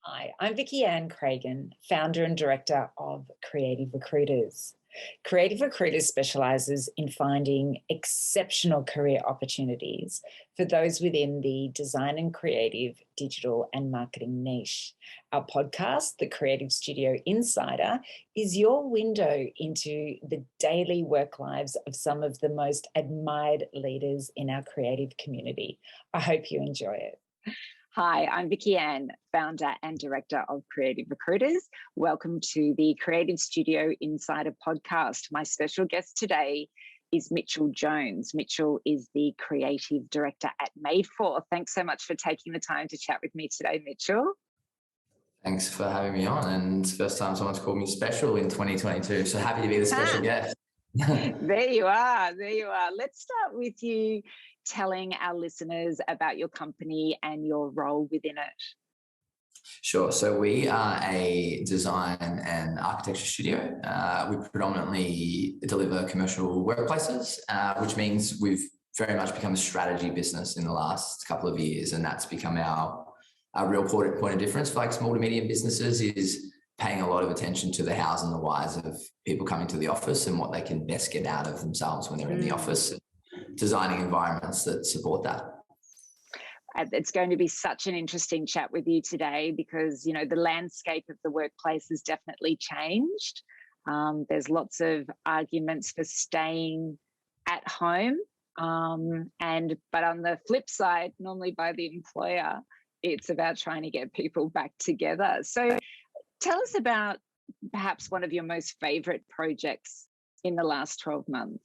Hi, I'm Vicky Ann Cragen, founder and director of Creative Recruiters. Creative Recruiters specialises in finding exceptional career opportunities for those within the design and creative, digital and marketing niche. Our podcast, The Creative Studio Insider, is your window into the daily work lives of some of the most admired leaders in our creative community. I hope you enjoy it. Hi, I'm Vicky Ann, founder and director of Creative Recruiters. Welcome to the Creative Studio Insider podcast. My special guest today is Mitchell Jones. Mitchell is the creative director at Made For. Thanks so much for taking the time to chat with me today, Mitchell. Thanks for having me on. And it's the first time someone's called me special in 2022. So happy to be the special guest. There you are. Let's start with you telling our listeners about your company and your role within it. Sure. So we are a design and architecture studio. We predominantly deliver commercial workplaces, which means we've very much become a strategy business in the last couple of years. And that's become our real point of difference for like small to medium businesses is paying a lot of attention to the hows and the whys of people coming to the office and what they can best get out of themselves when they're in the office. Designing environments that support that. It's going to be such an interesting chat with you today because, you know, the landscape of the workplace has definitely changed. There's lots of arguments for staying at home. But on the flip side, normally by the employer, it's about trying to get people back together. So tell us about perhaps one of your most favorite projects in the last 12 months.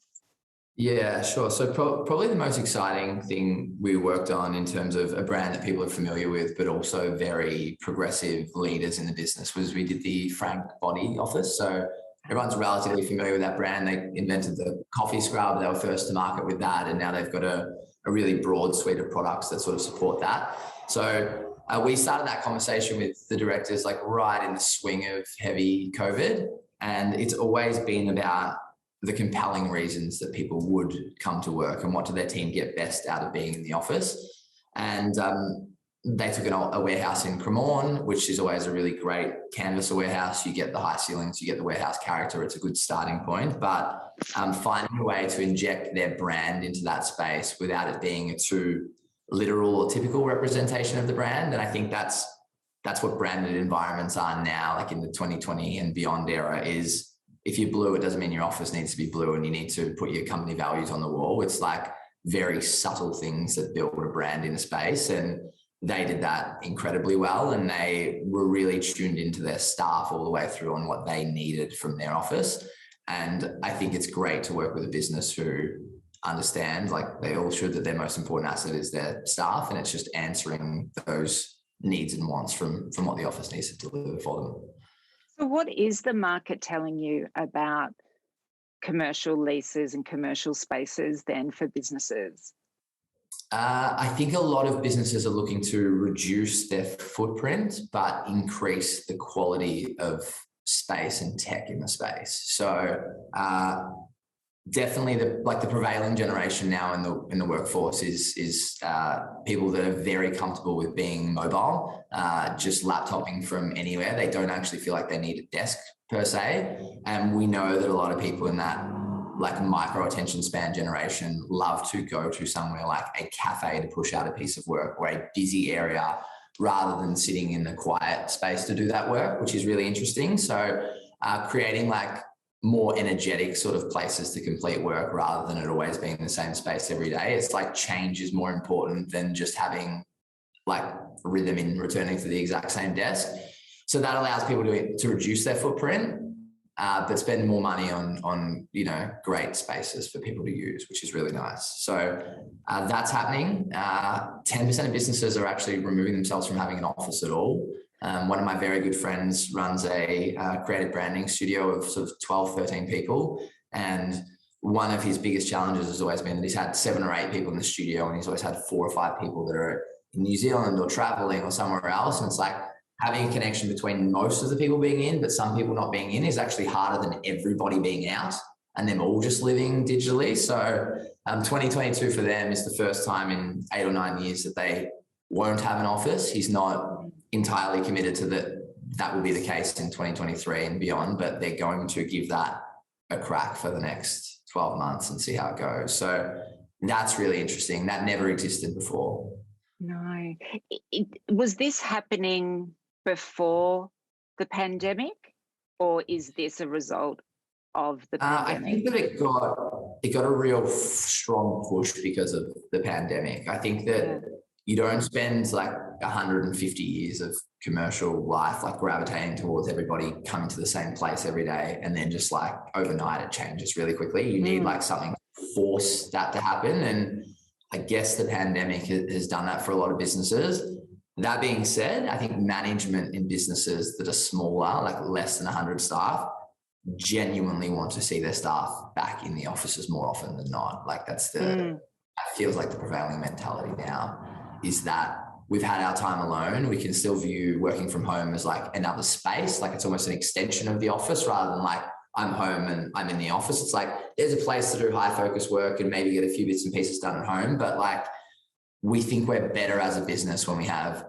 Yeah, sure. So probably the most exciting thing we worked on in terms of a brand that people are familiar with, but also very progressive leaders in the business was we did the Frank Body office. So everyone's relatively familiar with that brand. They invented the coffee scrub. They were first to market with that. And now they've got a really broad suite of products that sort of support that. So we started that conversation with the directors like right in the swing of heavy COVID. And it's always been about the compelling reasons that people would come to work and what do their team get best out of being in the office. And they took a warehouse in Cremorne, which is always a really great canvas warehouse. You get the high ceilings, you get the warehouse character. It's a good starting point, but finding a way to inject their brand into that space without it being a too literal or typical representation of the brand. And I think that's what branded environments are now, like in the 2020 and beyond era is, if you're blue, it doesn't mean your office needs to be blue and you need to put your company values on the wall. It's like very subtle things that build a brand in a space. And they did that incredibly well. And they were really tuned into their staff all the way through on what they needed from their office. And I think it's great to work with a business who understand, like they all should, that their most important asset is their staff. And it's just answering those needs and wants from what the office needs to deliver for them. So what is the market telling you about commercial leases and commercial spaces then for businesses? I think a lot of businesses are looking to reduce their footprint, but increase the quality of space and tech in the space. So definitely the prevailing generation now in the workforce is people that are very comfortable with being mobile, just laptoping from anywhere. They don't actually feel like they need a desk per se. And we know that a lot of people in that like micro attention span generation love to go to somewhere like a cafe to push out a piece of work or a busy area rather than sitting in the quiet space to do that work, which is really interesting. So creating like more energetic sort of places to complete work rather than it always being in the same space every day. It's like change is more important than just having like rhythm in returning to the exact same desk. So that allows people to reduce their footprint, but spend more money on great spaces for people to use, which is really nice. So that's happening. 10% of businesses are actually removing themselves from having an office at all. One of my very good friends runs a creative branding studio of sort of 12, 13 people. And one of his biggest challenges has always been that he's had 7 or 8 people in the studio and he's always had 4 or 5 people that are in New Zealand or traveling or somewhere else. And it's like having a connection between most of the people being in, but some people not being in is actually harder than everybody being out and them all just living digitally. So 2022 for them is the first time in 8 or 9 years that they won't have an office. He's not entirely committed to that will be the case in 2023 and beyond, but they're going to give that a crack for the next 12 months and see how it goes. So that's really interesting. That never existed before. No. Was this happening before the pandemic, or is this a result of the pandemic? I think that it got a real strong push because of the pandemic. I think that you don't spend like 150 years of commercial life like gravitating towards everybody coming to the same place every day, and then just like overnight it changes really quickly. You need like something to force that to happen, and I guess the pandemic has done that for a lot of businesses. That being said, I think management in businesses that are smaller, like less than 100 staff, genuinely want to see their staff back in the offices more often than not. Like that feels like the prevailing mentality now, is that we've had our time alone. We can still view working from home as like another space. Like it's almost an extension of the office rather than like I'm home and I'm in the office. It's like there's a place to do high focus work and maybe get a few bits and pieces done at home. But like we think we're better as a business when we have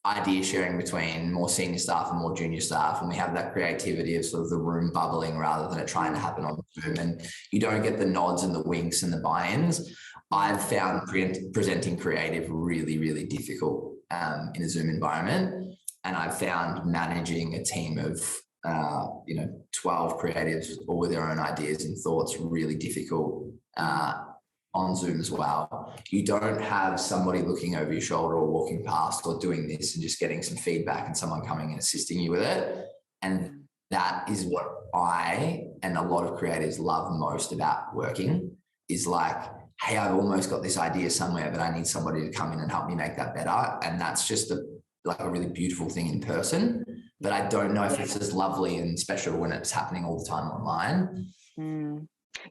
idea sharing between more senior staff and more junior staff, and we have that creativity of sort of the room bubbling rather than it trying to happen on Zoom, and you don't get the nods and the winks and the buy-ins. I've found presenting creative really, really difficult in a Zoom environment, and I've found managing a team of 12 creatives all with their own ideas and thoughts really difficult on Zoom as well. You don't have somebody looking over your shoulder or walking past or doing this and just getting some feedback and someone coming and assisting you with it. And that is what I and a lot of creatives love most about working, is like, hey, I've almost got this idea somewhere, but I need somebody to come in and help me make that better. And that's just a really beautiful thing in person. But I don't know if it's as lovely and special when it's happening all the time online.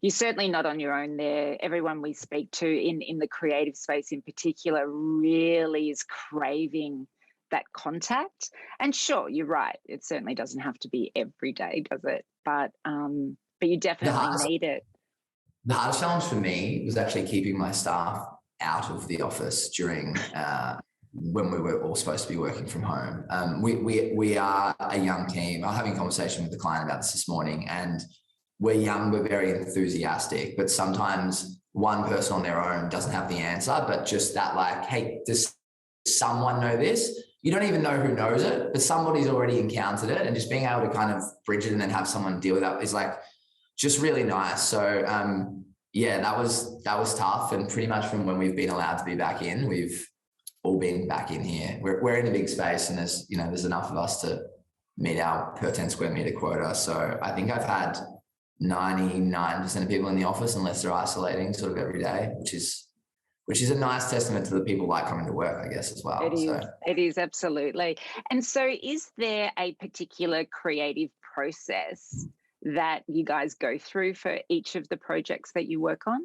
You're certainly not on your own there. Everyone we speak to in the creative space in particular really is craving that contact. And sure, you're right. It certainly doesn't have to be every day, does it? But you definitely need it. The hardest challenge for me was actually keeping my staff out of the office during when we were all supposed to be working from home. We are a young team. I was having a conversation with the client about this morning, and we're young, we're very enthusiastic, but sometimes one person on their own doesn't have the answer, but just that like, hey, does someone know this? You don't even know who knows it, but somebody's already encountered it, and just being able to kind of bridge it and then have someone deal with that is like just really nice. So that was tough. And pretty much from when we've been allowed to be back in, we've all been back in here. We're in a big space, and there's enough of us to meet our per 10 square meter quota. So I think I've had 99% of people in the office, unless they're isolating sort of every day, which is a nice testament to the people like coming to work, I guess, as well. It is absolutely. And so is there a particular creative process that you guys go through for each of the projects that you work on?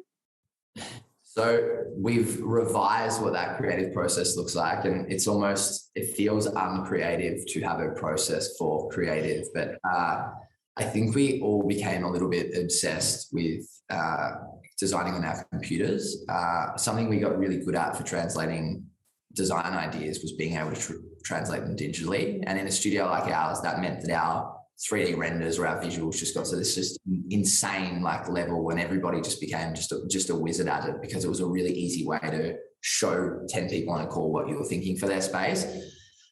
So we've revised what that creative process looks like, and it feels uncreative to have a process for creative, but I think we all became a little bit obsessed with designing on our computers. Something we got really good at for translating design ideas was being able to translate them digitally. And in a studio like ours, that meant that our 3D renders or our visuals just got to this just insane like level when everybody just became just a wizard at it, because it was a really easy way to show 10 people on a call what you were thinking for their space.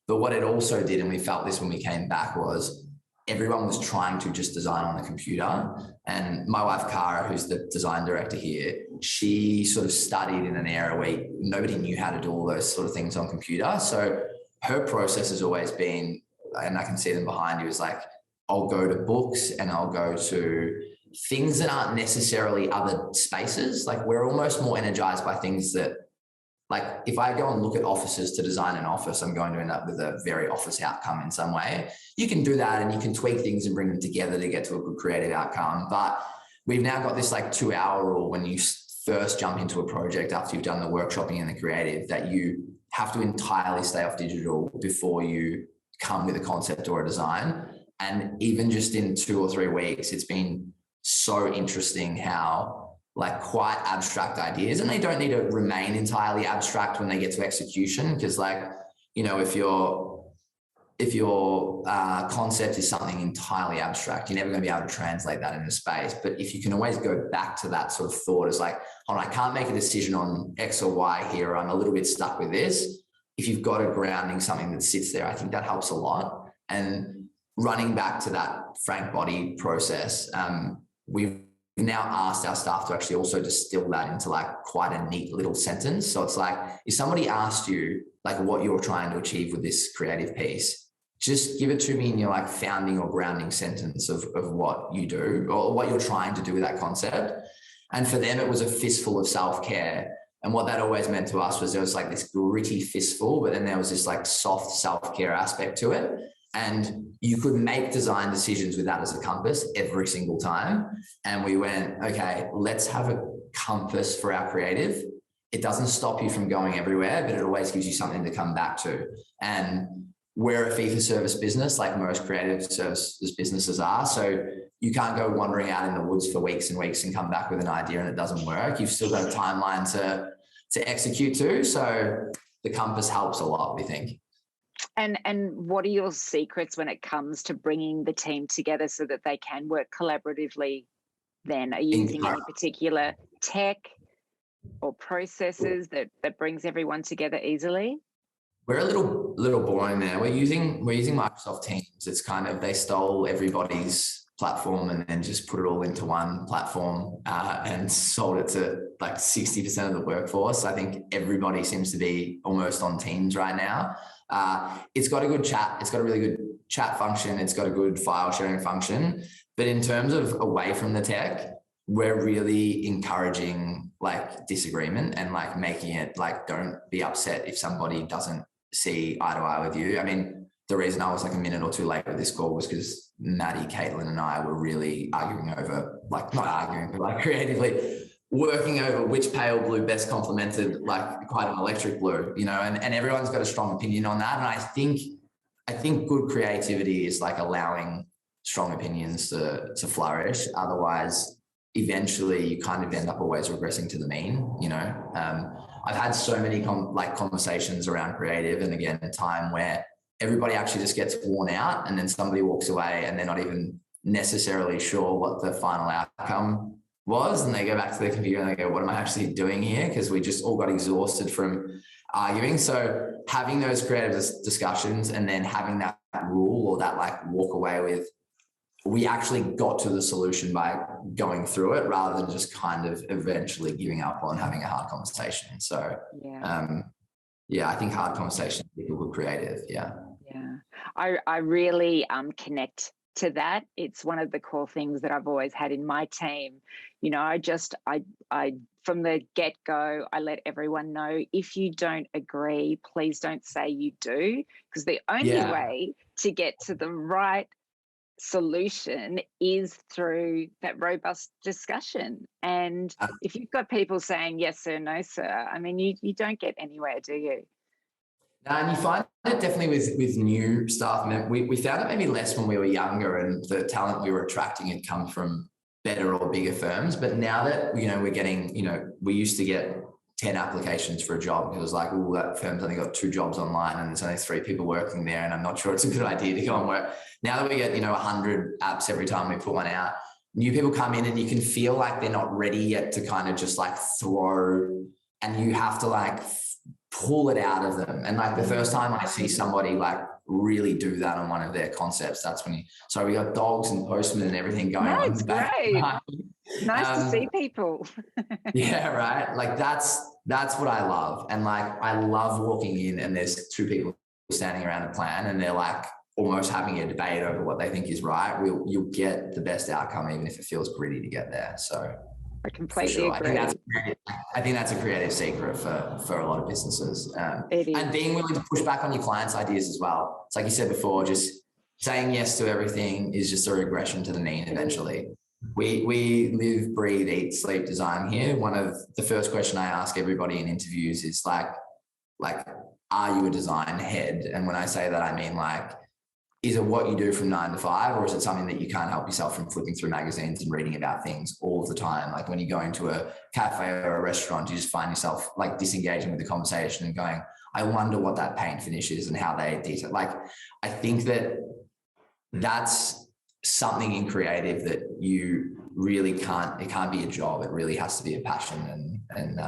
But what it also did, and we felt this when we came back, was everyone was trying to just design on the computer. And my wife, Cara, who's the design director here, she sort of studied in an era where nobody knew how to do all those sort of things on computer. So her process has always been, and I can see them behind you, is like, I'll go to books and I'll go to things that aren't necessarily other spaces. Like we're almost more energized by things that, like if I go and look at offices to design an office, I'm going to end up with a very office outcome in some way. You can do that and you can tweak things and bring them together to get to a good creative outcome. But we've now got this like 2-hour rule when you first jump into a project after you've done the workshopping and the creative, that you have to entirely stay off digital before you come with a concept or a design. And even just in 2 or 3 weeks, it's been so interesting how like quite abstract ideas, and they don't need to remain entirely abstract when they get to execution. Because like, if you're if your concept is something entirely abstract, you're never going to be able to translate that into space. But if you can always go back to that sort of thought, it's like, oh, I can't make a decision on X or Y here, or I'm a little bit stuck with this. If you've got a grounding, something that sits there, I think that helps a lot. And running back to that frank body process, we've now asked our staff to actually also distill that into like quite a neat little sentence. So it's like, if somebody asked you like what you're trying to achieve with this creative piece, just give it to me in your like founding or grounding sentence of what you do or what you're trying to do with that concept. And for them, it was a fistful of self-care. And what that always meant to us was there was like this gritty fistful, but then there was this like soft self-care aspect to it. And you could make design decisions with that as a compass every single time. And we went, okay, let's have a compass for our creative. It doesn't stop you from going everywhere, but it always gives you something to come back to. And we're a fee-for-service business, like most creative services businesses are. So you can't go wandering out in the woods for weeks and weeks and come back with an idea and it doesn't work. You've still got a timeline to execute to. So the compass helps a lot, we think. And what are your secrets when it comes to bringing the team together so that they can work collaboratively then? Are you using any particular tech or processes that brings everyone together easily? We're a little boring there. We're using Microsoft Teams. It's kind of, they stole everybody's platform and then just put it all into one platform and sold it to like 60% of the workforce. I think everybody seems to be almost on Teams right now. It's got a good chat. It's got a really good chat function. It's got a good file sharing function. But in terms of away from the tech, we're really encouraging like disagreement and like making it like, don't be upset if somebody doesn't see eye to eye with you. I mean, the reason I was like a minute or two late with this call was because Maddie, Caitlin and I were really arguing over, like not arguing, but like creatively working over which pale blue best complemented like quite an electric blue, you know, and everyone's got a strong opinion on that. And I think good creativity is like allowing strong opinions to flourish. Otherwise, eventually you kind of end up always regressing to the mean, you know. I've had so many conversations around creative, and again, a time where everybody actually just gets worn out and then somebody walks away and they're not even necessarily sure what the final outcome was. And they go back to their computer and they go, what am I actually doing here? Because we just all got exhausted from arguing. So having those creative discussions and then having that rule or that like walk away with, we actually got to the solution by going through it rather than just kind of eventually giving up on having a hard conversation. So I think hard conversations are good creative. Yeah. I really connect to that. It's one of the core things that I've always had in my team. You know, I from the get-go, I let everyone know, if you don't agree, please don't say you do, because the only way to get to the right solution is through that robust discussion. And if you've got people saying yes sir, no sir, I mean, you don't get anywhere, do you? And you find it definitely with new staff. We found it maybe less when we were younger and the talent we were attracting had come from better or bigger firms. But now that, you know, we're getting, you know, we used to get 10 applications for a job. It was like, oh, that firm's only got 2 jobs online and there's only 3 people working there. And I'm not sure it's a good idea to go and work. Now that we get, you know, 100 apps every time we put one out, new people come in and you can feel like they're not ready yet to kind of just like throw, and you have to like pull it out of them. And like the first time I see somebody like really do that on one of their concepts, that's when we got dogs and postmen and everything going on. That's great. Nice to see people. Yeah, right. Like that's what I love. And like, I love walking in and there's 2 people standing around a plan and they're like almost having a debate over what they think is right. You'll get the best outcome, even if it feels gritty to get there. So I completely agree. I think that's a creative secret for a lot of businesses. And being willing to push back on your clients' ideas as well. It's like you said before, just saying yes to everything is just a regression to the mean eventually. We live, breathe, eat, sleep design here. One of the first question I ask everybody in interviews is like, are you a design head? And when I say that, I mean like, is it what you do from 9 to 5, or is it something that you can't help yourself from flipping through magazines and reading about things all the time? Like when you go into a cafe or a restaurant, you just find yourself like disengaging with the conversation and going, I wonder what that paint finish is and how they detail. Like, I think that that's something in creative that you really can't, it can't be a job. It really has to be a passion. And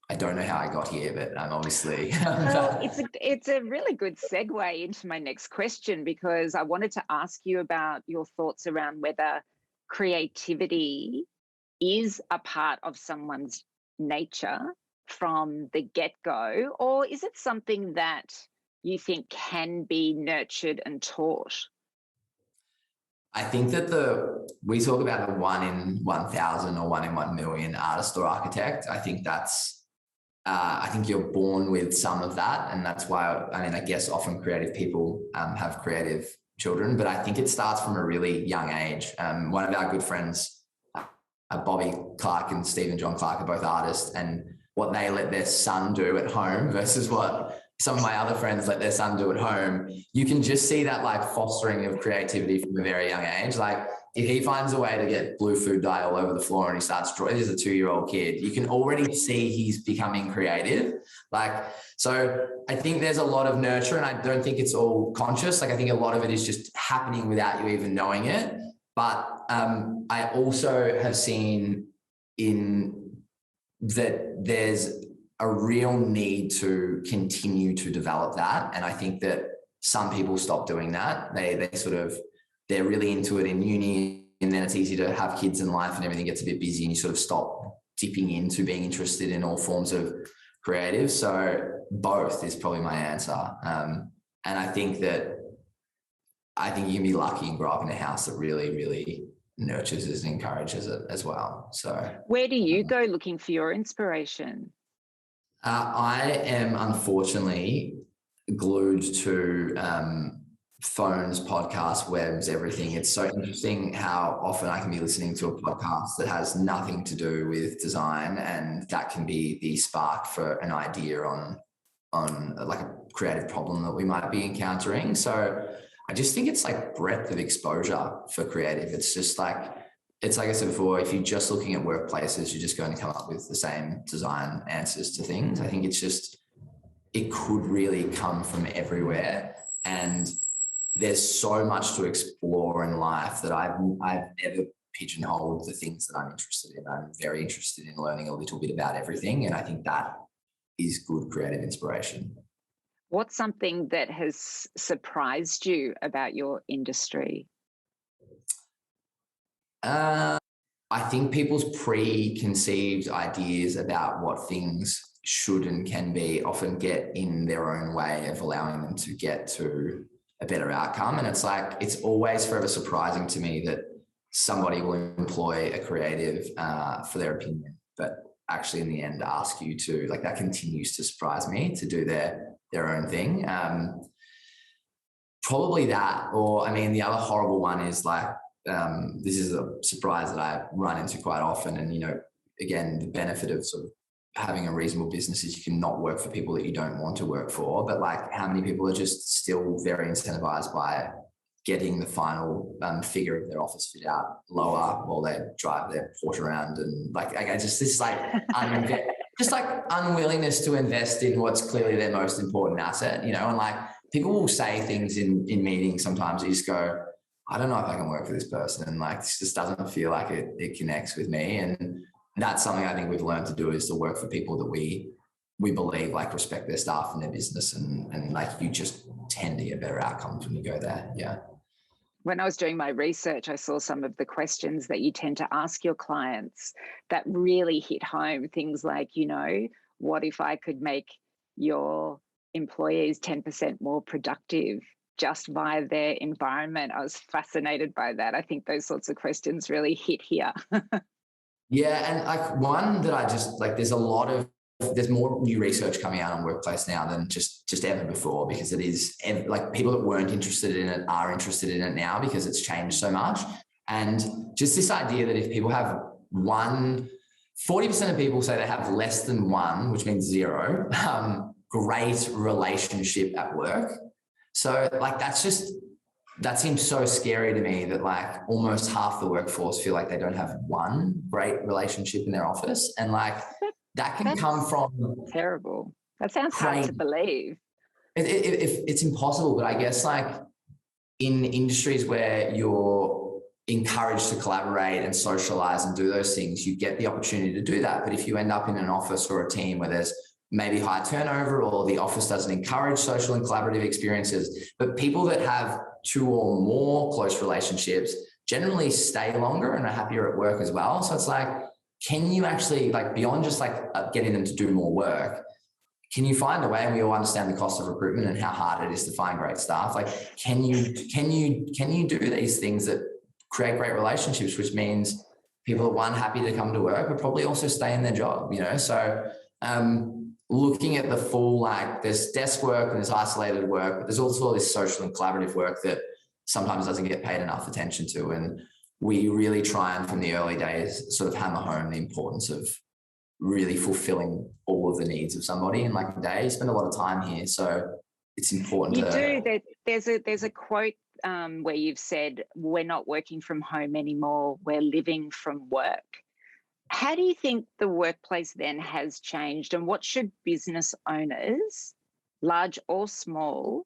I don't know how I got here, but I'm obviously. Well, it's a really good segue into my next question, because I wanted to ask you about your thoughts around whether creativity is a part of someone's nature from the get-go, or is it something that you think can be nurtured and taught? I think that we talk about the 1 in 1,000 or 1 in 1 million artist or architect. I think that's, I think you're born with some of that. And that's why, I mean, I guess often creative people have creative children, but I think it starts from a really young age. One of our good friends, Bobby Clark and Stephen John Clark, are both artists, and what they let their son do at home versus what some of my other friends let their son do at home, you can just see that like fostering of creativity from a very young age. Like if he finds a way to get blue food dye all over the floor and he starts drawing, this is a 2-year-old kid, you can already see he's becoming creative. Like, so I think there's a lot of nurture, and I don't think it's all conscious. Like I think a lot of it is just happening without you even knowing it. But I also have seen in that there's a real need to continue to develop that. And I think that some people stop doing that. They're really into it in uni, and then it's easy to have kids in life and everything gets a bit busy and you sort of stop dipping into being interested in all forms of creative. So both is probably my answer. And I think you can be lucky and grow up in a house that really, really nurtures and encourages it as well. So where do you go looking for your inspiration? I am unfortunately glued to phones, podcasts, webs, everything. It's so interesting how often I can be listening to a podcast that has nothing to do with design, and that can be the spark for an idea on like a creative problem that we might be encountering. So I just think it's like breadth of exposure for creative. It's like I said before, if you're just looking at workplaces, you're just going to come up with the same design answers to things. I think it could really come from everywhere. And there's so much to explore in life that I've never pigeonholed the things that I'm interested in. I'm very interested in learning a little bit about everything. And I think that is good creative inspiration. What's something that has surprised you about your industry? I think people's preconceived ideas about what things should and can be often get in their own way of allowing them to get to a better outcome. And it's like, it's always forever surprising to me that somebody will employ a creative for their opinion, but actually in the end ask you to, like, that continues to surprise me, to do their own thing. Probably that, or I mean, the other horrible one is like, this is a surprise that I run into quite often. And, you know, again, the benefit of sort of having a reasonable business is you can not work for people that you don't want to work for. But like, how many people are just still very incentivized by getting the final figure of their office fit out lower while they drive their Porsche around, and like, I just this like just like unwillingness to invest in what's clearly their most important asset, you know. And like, people will say things in meetings sometimes you just go, I don't know if I can work for this person, and like, this just doesn't feel like it connects with me. And that's something I think we've learned to do, is to work for people that we believe like respect their staff and their business, and like, you just tend to get better outcomes when you go there. Yeah. When I was doing my research, I saw some of the questions that you tend to ask your clients that really hit home. Things like, you know, what if I could make your employees 10% more productive just via their environment? I was fascinated by that. I think those sorts of questions really hit here. Yeah. And like, one that I just like, there's more new research coming out on workplace now than just ever before, because it is like, people that weren't interested in it are interested in it now because it's changed so much. And just this idea that if people have 40% of people say they have less than one, which means zero, great relationship at work. So like, that seems so scary to me, that like almost half the workforce feel like they don't have one great relationship in their office. And like, that can come from terrible. That sounds hard to believe. It's impossible, but I guess like in industries where you're encouraged to collaborate and socialize and do those things, you get the opportunity to do that. But if you end up in an office or a team where there's maybe high turnover, or the office doesn't encourage social and collaborative experiences, but people that have 2 or more close relationships generally stay longer and are happier at work as well. So it's like, can you actually, like, beyond just like getting them to do more work, can you find a way? And we all understand the cost of recruitment and how hard it is to find great staff. Like, can you do these things that create great relationships, which means people are, one, happy to come to work, but probably also stay in their job, you know? So looking at the full, like, there's desk work and there's isolated work, but there's also all this social and collaborative work that sometimes doesn't get paid enough attention to. And we really try and, from the early days, sort of hammer home the importance of really fulfilling all of the needs of somebody in like a day. You spend a lot of time here, so it's important. There's a quote where you've said, we're not working from home anymore, we're living from work. How do you think the workplace then has changed, and what should business owners, large or small,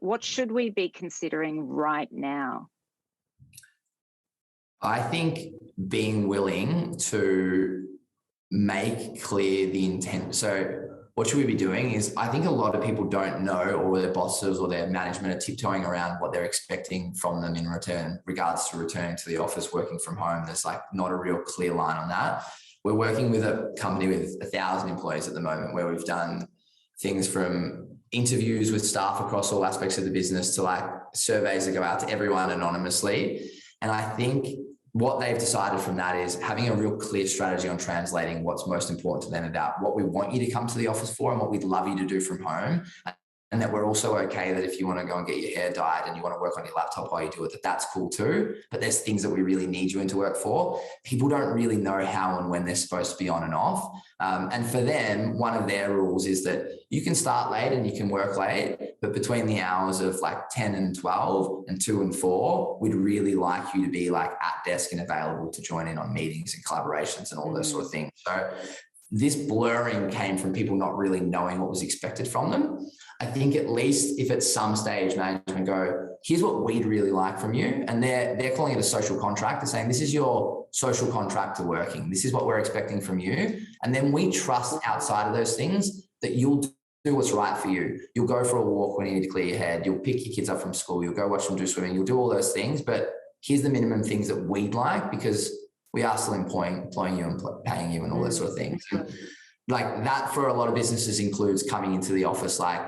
what should we be considering right now? I think being willing to make clear the intent. So what should we be doing is, I think a lot of people don't know, or their bosses or their management are tiptoeing around what they're expecting from them in return, regards to returning to the office, working from home. There's like not a real clear line on that. We're working with a company with 1,000 employees at the moment, where we've done things from interviews with staff across all aspects of the business to like surveys that go out to everyone anonymously. And I think what they've decided from that is having a real clear strategy on translating what's most important to them about what we want you to come to the office for and what we'd love you to do from home. And that we're also okay that if you want to go and get your hair dyed and you want to work on your laptop while you do it, that's cool too. But there's things that we really need you into work for. People don't really know how and when they're supposed to be on and off. And for them, one of their rules is that you can start late and you can work late, but between the hours of like 10 and 12 and 2 and 4, we'd really like you to be like at desk and available to join in on meetings and collaborations and all those sort of things. So this blurring came from people not really knowing what was expected from them. I think at least if at some stage management go, here's what we'd really like from you, and they're calling it a social contract. They're saying, this is your social contract to working. This is what we're expecting from you. And then we trust outside of those things that you'll do what's right for you. You'll go for a walk when you need to clear your head. You'll pick your kids up from school. You'll go watch them do swimming. You'll do all those things. But here's the minimum things that we'd like, because we are still employing you and paying you and all those sort of things. And like that for a lot of businesses includes coming into the office like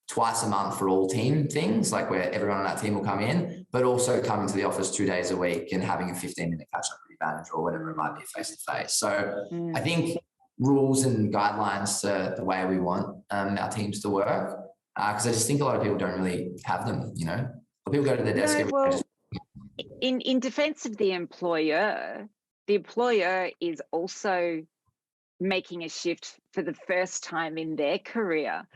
twice a month for all team things, like where everyone on that team will come in, but also coming to the office 2 days a week and having a 15-minute catch up with your manager or whatever it might be, face to face. So I think rules and guidelines to the way we want our teams to work, because I just think a lot of people don't really have them, you know. People go to their desk every day. In defense of the employer is also making a shift for the first time in their career.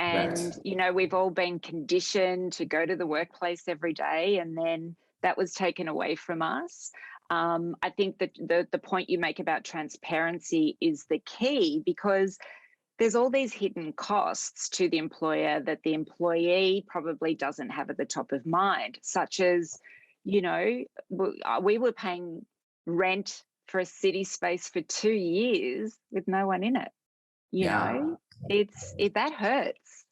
And, you know, we've all been conditioned to go to the workplace every day, and then that was taken away from us. I think that the point you make about transparency is the key, because there's all these hidden costs to the employer that the employee probably doesn't have at the top of mind, such as, you know, we were paying rent for a city space for 2 years with no one in it. You know, that hurts.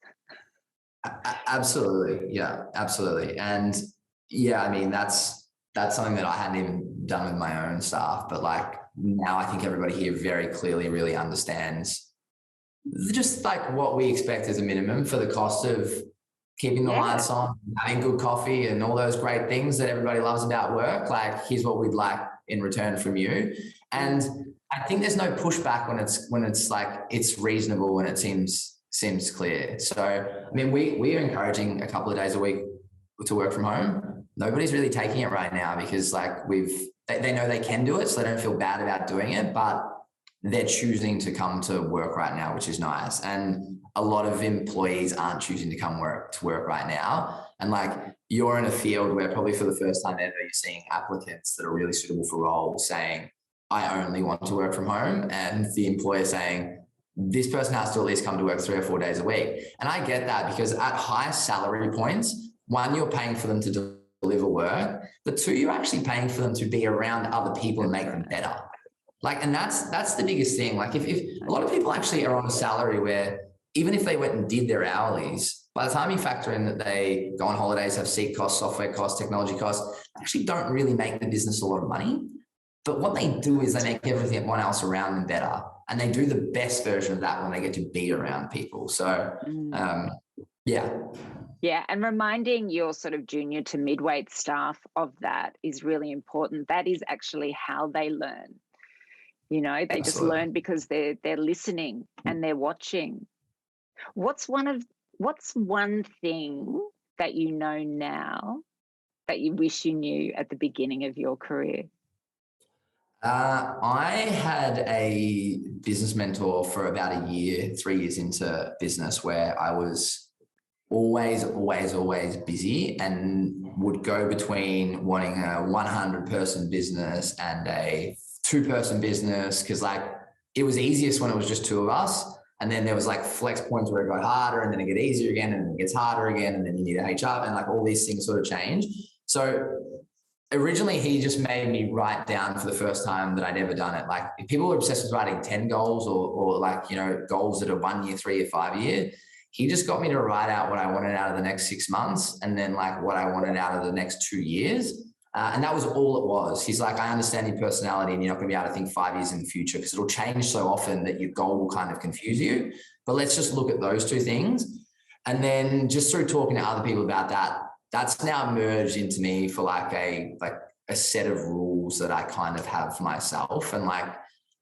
Absolutely. Yeah, absolutely. And yeah, I mean, that's something that I hadn't even done with my own staff, but like now I think everybody here very clearly really understands just like what we expect as a minimum for the cost of keeping the lights on, having good coffee and all those great things that everybody loves about work. Like, here's what we'd like in return from you. And I think there's no pushback when it's like, it's reasonable and it seems clear. So, I mean, we are encouraging a couple of days a week to work from home. Nobody's really taking it right now because like they know they can do it, so they don't feel bad about doing it, but they're choosing to come to work right now, which is nice. And a lot of employees aren't choosing to come to work right now. And like, you're in a field where probably for the first time ever, you're seeing applicants that are really suitable for roles saying, I only want to work from home. And the employer saying, this person has to at least come to work 3 or 4 days a week. And I get that, because at high salary points, one, you're paying for them to deliver work, but two, you're actually paying for them to be around other people and make them better. Like, and that's the biggest thing. Like, if a lot of people actually are on a salary where even if they went and did their hourlies, by the time you factor in that they go on holidays, have seat costs, software costs, technology costs, they actually don't really make the business a lot of money. But what they do is they make everyone else around them better. And they do the best version of that when they get to be around people. So, yeah. Yeah, and reminding your sort of junior to midweight staff of that is really important. That is actually how they learn. You know, they just learn because they're listening and they're watching. What's one thing that you know now that you wish you knew at the beginning of your career? I had a business mentor for about a year, 3 years into business, where I was always busy and would go between wanting a 100-person business and a 2-person business, because like it was easiest when it was just 2 of us. And then there was like flex points where it got harder, and then it get easier again, and it gets harder again, and then you need a HR, and like all these things sort of change. So originally he just made me write down for the first time that I'd ever done it. Like if people were obsessed with writing 10 goals or like, you know, goals that are 1 year, 3 year, 5 year, he just got me to write out what I wanted out of the next 6 months, and then like what I wanted out of the next 2 years. And that was all it was. He's like, I understand your personality and you're not going to be able to think 5 years in the future because it'll change so often that your goal will kind of confuse you. But let's just look at those 2 things. And then just through talking to other people about that, that's now merged into me for like a set of rules that I kind of have for myself. And like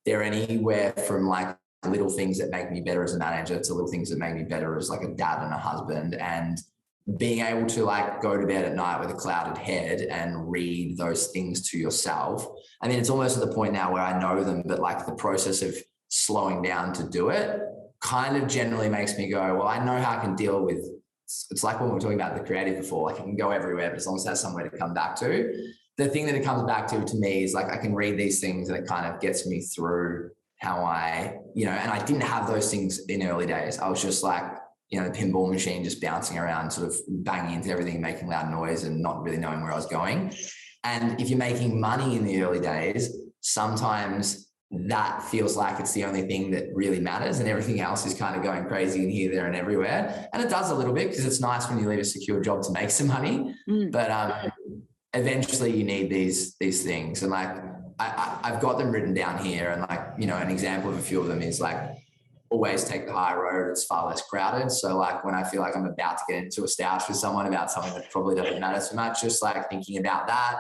they're anywhere from like little things that make me better as a manager to little things that make me better as like a dad and a husband, and being able to like go to bed at night with a clouded head and read those things to yourself. I mean, it's almost at the point now where I know them, but like the process of slowing down to do it kind of generally makes me go, well, I know how I can deal with, it's like when we were talking about the creative before, like it can go everywhere, but as long as it has somewhere to come back to. The thing that it comes back to me is like, I can read these things and it kind of gets me through how I, you know, and I didn't have those things in early days. I was just like, you know, the pinball machine just bouncing around, sort of banging into everything, making loud noise and not really knowing where I was going. And if you're making money in the early days, sometimes that feels like it's the only thing that really matters and everything else is kind of going crazy in here, there and everywhere. And it does a little bit because it's nice when you leave a secure job to make some money, but eventually you need these things. And like, I've got them written down here, and like, you know, an example of a few of them is like, always take the high road. It's far less crowded. So like when I feel like I'm about to get into a stoush with someone about something that probably doesn't matter so much, just like thinking about that.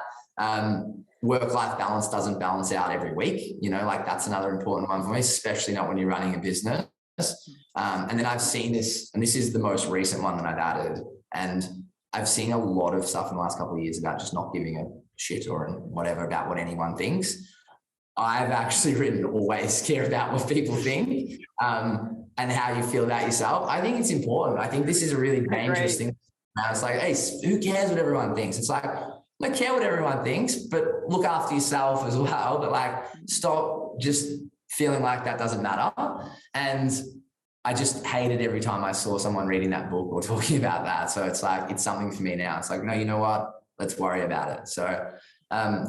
Work-life balance doesn't balance out every week. You know, like that's another important one for me, especially not when you're running a business. And then I've seen this, and this is the most recent one that I've added. And I've seen a lot of stuff in the last couple of years about just not giving a shit or whatever about what anyone thinks. I've actually written always care about what people think and how you feel about yourself. I think it's important. I think this is a really dangerous thing. It's like, hey, who cares what everyone thinks? It's like, I don't care what everyone thinks, but look after yourself as well. But like, stop just feeling like that doesn't matter. And I just hated every time I saw someone reading that book or talking about that. So it's like, it's something for me now. It's like, no, you know what? Let's worry about it. So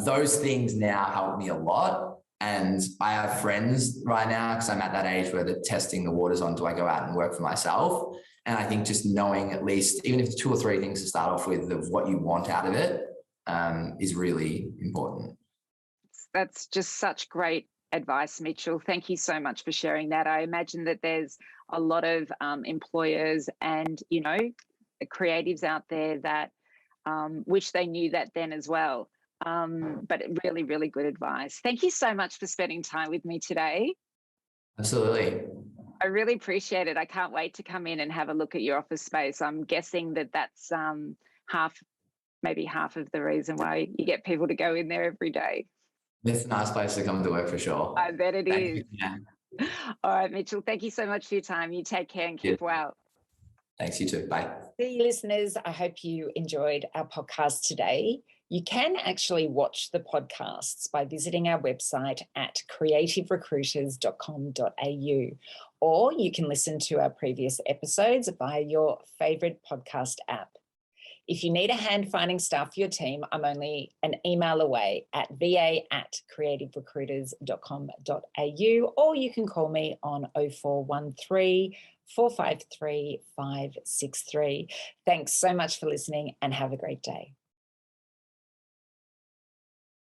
those things now help me a lot. And I have friends right now because I'm at that age where they're testing the waters on, do I go out and work for myself? And I think just knowing at least, even if it's 2 or 3 things to start off with of what you want out of it is really important. That's just such great advice, Mitchell. Thank you so much for sharing that. I imagine that there's a lot of employers and, you know, creatives out there that wish they knew that then as well. But really, really good advice. Thank you so much for spending time with me today. Absolutely. I really appreciate it. I can't wait to come in and have a look at your office space. I'm guessing that that's maybe half of the reason why you get people to go in there every day. It's a nice place to come to work for sure. I bet it is. Yeah. All right, Mitchell, thank you so much for your time. You take care and keep well. Thanks, you too. Bye. See you, listeners. I hope you enjoyed our podcast today. You can actually watch the podcasts by visiting our website at creativerecruiters.com.au, or you can listen to our previous episodes via your favourite podcast app. If you need a hand finding staff for your team, I'm only an email away at va@creativerecruiters.com.au, or you can call me on 0413 453 563. Thanks so much for listening and have a great day.